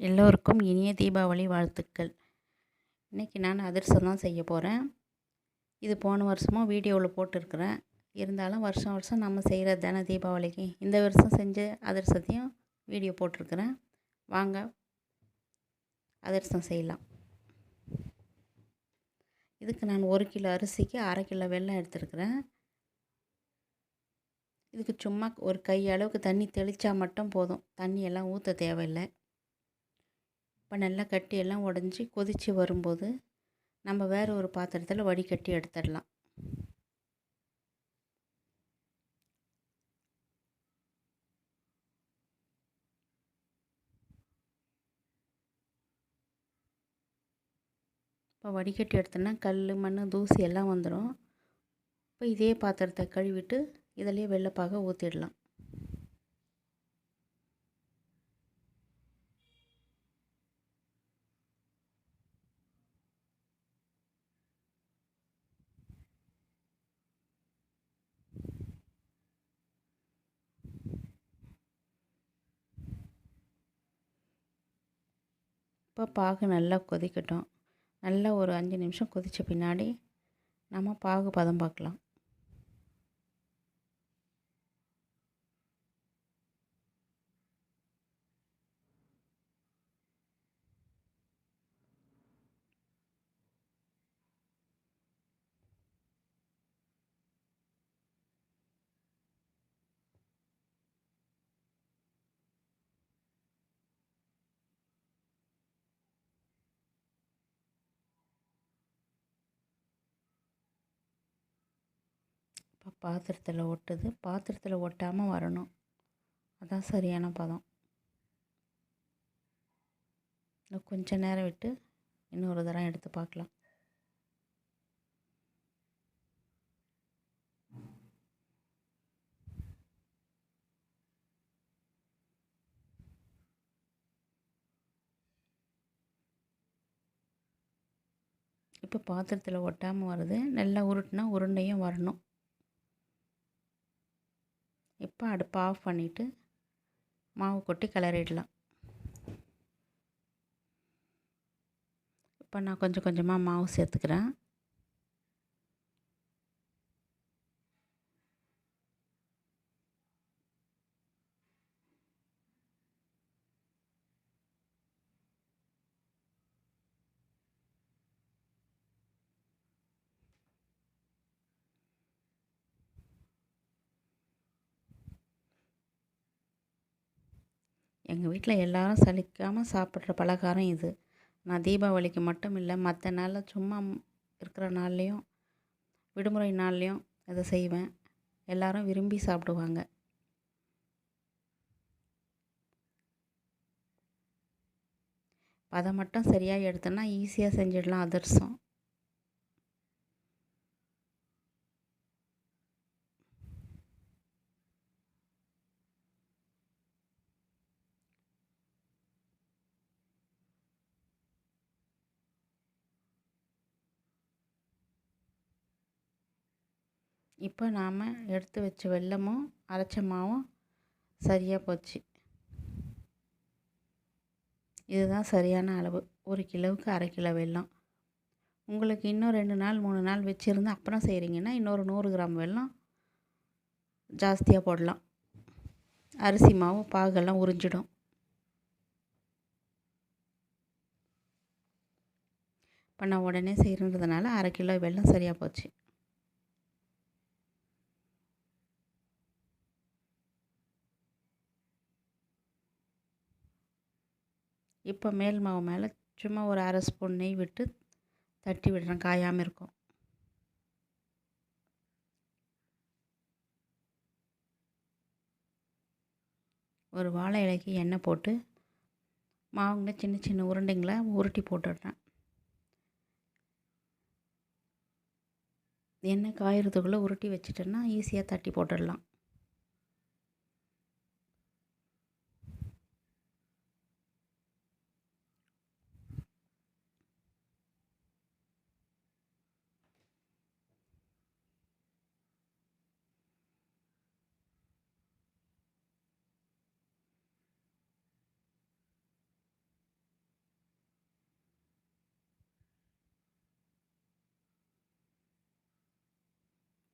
எல்லோருக்கும் இனிய தீபாவளி வாழ்த்துக்கள். இன்றைக்கி நான் அதிரசம் தான் செய்ய போகிறேன். இது போன வருஷமும் வீடியோவில் போட்டிருக்கிறேன். இருந்தாலும் வருஷம் வருஷம் நம்ம செய்கிறது தானே தீபாவளிக்கு. இந்த வருஷம் செஞ்ச அதிரசத்தையும் வீடியோ போட்டிருக்கிறேன். வாங்க அதிரசம் செய்யலாம். இதுக்கு நான் 1 கிலோ அரிசிக்கு 1/2 கிலோ வெல்லம் எடுத்துருக்கிறேன். இதுக்கு சும்மா ஒரு கை அளவுக்கு தண்ணி தெளித்தா மட்டும் போதும். தண்ணியெல்லாம் ஊற்ற தேவையில்லை. இப்போ நல்லா கட்டியெல்லாம் உடஞ்சி கொதித்து வரும்போது நம்ம வேறு ஒரு பாத்திரத்தில் வடிகட்டி எடுத்துடலாம். இப்போ வடிகட்டி எடுத்தோன்னா கல் மண் தூசி எல்லாம் வந்துடும். இப்போ இதே பாத்திரத்தை கழுவிட்டு இதிலே வெள்ளைப்பாக ஊற்றிடலாம். இப்போ பாகு நல்லா கொதிக்கட்டும். நல்லா ஒரு 5 நிமிஷம் கொதித்த பின்னாடி நம்ம பாகு பதம் பார்க்கலாம். இப்போ பாத்திரத்தில் ஒட்டுது. பாத்திரத்தில் ஒட்டாமல் வரணும். அதான் சரியான பதம். இன்னும் கொஞ்சம் நேரம் விட்டு இன்னொரு தரம் எடுத்து பார்க்கலாம். இப்போ பாத்திரத்தில் ஒட்டாமல் வருது. நல்லா உருட்டினா உருண்டையும் வரணும். இப்போ அடுப்பை ஆஃப் பண்ணிவிட்டு மாவு கொட்டி கிளறிடலாம். இப்போ நான் கொஞ்சம் கொஞ்சமாக மாவு சேர்த்துக்கிறேன். எங்கள் வீட்டில் எல்லாரும் சலிக்காமல் சாப்பிட்ற பலகாரம் இது. நான் தீபாவளிக்கு மட்டும் இல்லை, மற்ற நாளில் சும்மா இருக்கிற நாள்லேயும் விடுமுறை நாள்லேயும் இதை செய்வேன். எல்லாரும் விரும்பி சாப்பிடுவாங்க. அதை மட்டும் சரியாக எடுத்தோன்னா ஈஸியாக செஞ்சிடலாம் அதிரசம். இப்போ நாம் எடுத்து வச்ச வெல்லமும் அரைச்ச மாவும் சரியாக போச்சு. இதுதான் சரியான அளவு. 1 கிலோவுக்கு 1/2 கிலோ வெல்லம். உங்களுக்கு இன்னும் 2 நாள் 3 நாள் வச்சுருந்து அப்புறம் செய்கிறீங்கன்னா இன்னொரு 100 கிராம் வெல்லம் ஜாஸ்தியாக போடலாம். அரிசி மாவு பாகெல்லாம் உறிஞ்சிடும். இப்போ நான் உடனே செய்கிறதுனால 1/2 கிலோ வெல்லம் சரியாக போச்சு. இப்போ மேல் மாவு மேலே சும்மா ஒரு 1/2 ஸ்பூன் நெய் விட்டு தட்டி விடுறேன், காயாமல் இருக்கும். ஒரு வாழை இலைக்கு எண்ணெய் போட்டு மாவுங்களை சின்ன சின்ன உருண்டைங்களை உருட்டி போட்டுடுறேன். எண்ணெய் காயறதுக்குள்ளே உருட்டி வச்சிட்டேன்னா ஈஸியாக தட்டி போட்டுடலாம்.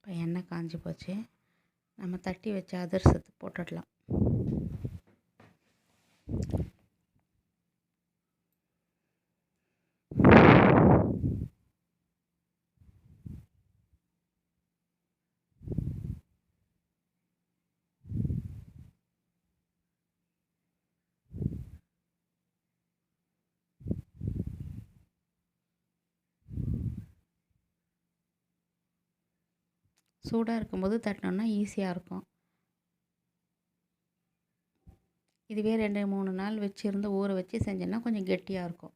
இப்போ எண்ணெய் காஞ்சி போச்சு. நம்ம தட்டி வச்ச அதிரசத்தை போட்டுடலாம். சூடாக இருக்கும்போது தட்டினோன்னா ஈஸியாக இருக்கும். இதுவே 2-3 நாள் வச்சுருந்து ஊற வச்சு செஞ்சோன்னா கொஞ்சம் கெட்டியாக இருக்கும்.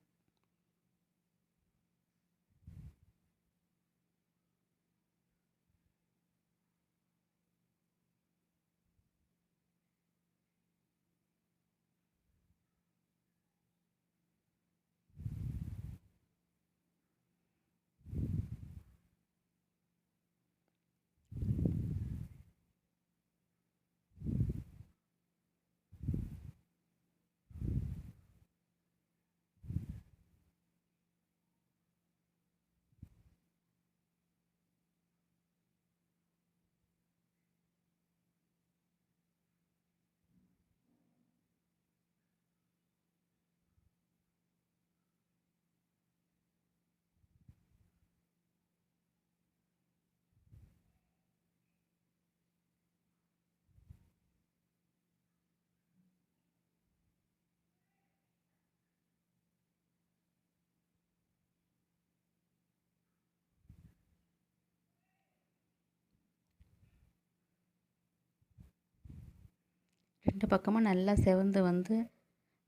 ரெண்டு பக்கமும் நல்லா செவந்து வந்து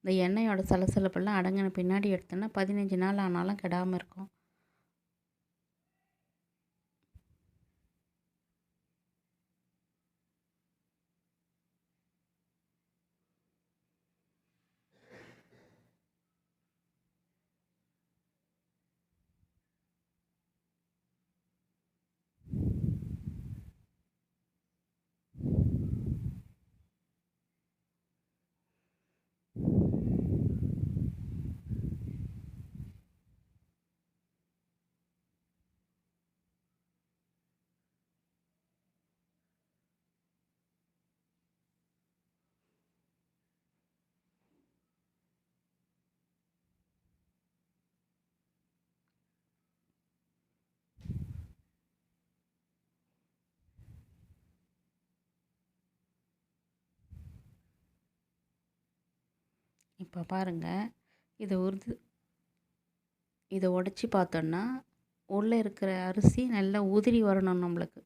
இந்த எண்ணெயோட சலசலப்பெல்லாம் அடங்கின பின்னாடி எடுத்தோன்னா 15 நாள் ஆனாலும் கெடாமல் இருக்கும். இப்போ பாருங்கள், இதை உடச்சி பார்த்தோன்னா உள்ளே இருக்கிற அரிசி நல்லா உதிரி வரணும். நம்மளுக்கு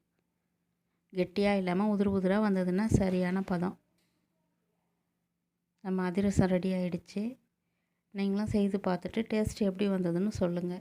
கெட்டியாக இல்லாமல் உதிரி உதிராக வந்ததுன்னா சரியான பதம். நம்ம அதிரசம் ரெடி ஆகிடுச்சு. நீங்களும் செய்து பார்த்துட்டு டேஸ்ட் எப்படி வந்ததுன்னு சொல்லுங்கள்.